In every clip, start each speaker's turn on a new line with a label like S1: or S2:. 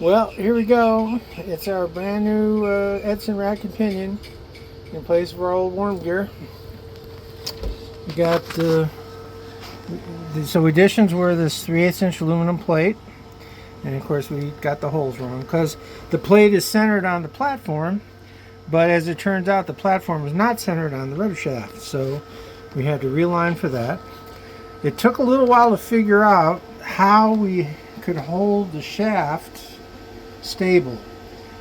S1: Well, here we go. It's our brand new Edson rack and pinion in place of our old worm gear. We got so additions were this 3/8 inch aluminum plate, and of course we got the holes wrong because the plate is centered on the platform, but as it turns out the platform is not centered on the rudder shaft, so we had to realign for that. It took a little while to figure out how we could hold the shaft stable.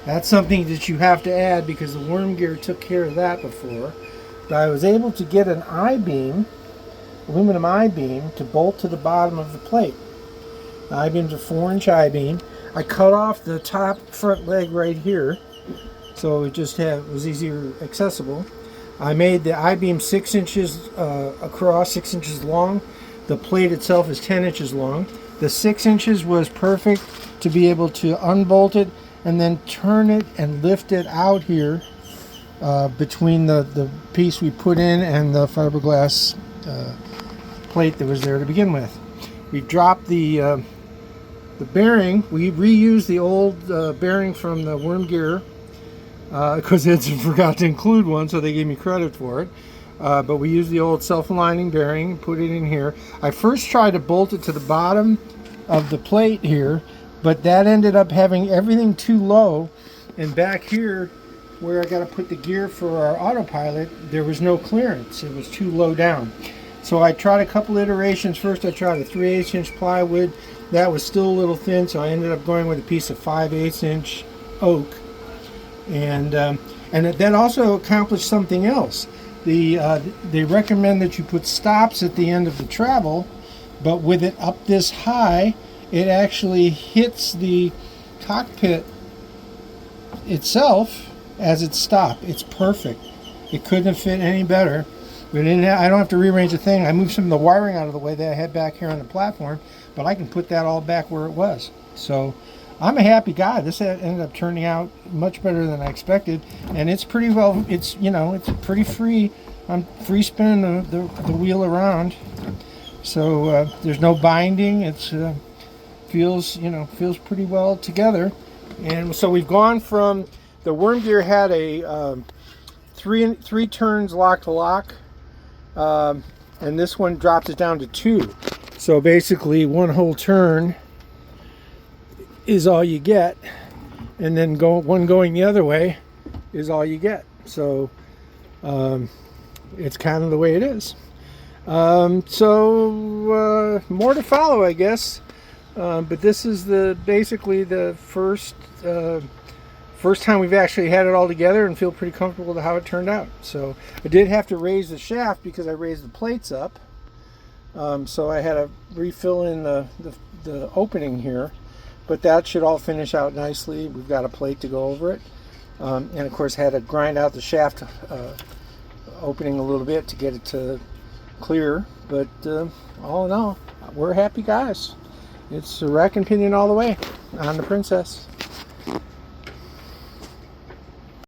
S1: That's something that you have to add because the worm gear took care of that before. But I was able to get an I-beam, aluminum I-beam, to bolt to the bottom of the plate. The I-beam's a 4-inch I-beam. I cut off the top front leg right here, so it just was easier accessible. I made the I-beam 6 inches across, 6 inches long. The plate itself is 10 inches long. The 6 inches was perfect to be able to unbolt it and then turn it and lift it out here between the piece we put in and the fiberglass plate that was there to begin with. We dropped the bearing. We reused the old bearing from the worm gear because Edson forgot to include one, so they gave me credit for it. But we used the old self-aligning bearing, put it in here. I first tried to bolt it to the bottom of the plate here, but that ended up having everything too low, and back here where I got to put the gear for our autopilot, there was no clearance. It was too low down. So I tried a couple iterations. First I tried a 3/8 inch plywood. That was still a little thin, so I ended up going with a piece of 5/8 inch oak, and that also accomplished something else. They recommend that you put stops at the end of the travel, but with it up this high, it actually hits the cockpit itself as it stopped. It's perfect. It couldn't have fit any better. I don't have to rearrange a thing. I moved some of the wiring out of the way that I had back here on the platform, but I can put that all back where it was. So I'm a happy guy. This ended up turning out much better than I expected, and it's pretty well. It's pretty free. I'm free spinning the wheel around, so there's no binding. It's feels pretty well together. And so we've gone from the worm gear had a three turns lock to lock, and this one drops it down to 2. So basically, one whole turn is all you get, and then one going the other way is all you get. So it's kind of the way it is. So more to follow, I guess. But this is basically the first time we've actually had it all together and feel pretty comfortable with how it turned out. So I did have to raise the shaft because I raised the plates up. So I had to refill in the opening here. But that should all finish out nicely. We've got a plate to go over it. And of course had to grind out the shaft opening a little bit to get it to clear. But all in all, we're happy guys. It's a rack and pinion all the way on the Princess.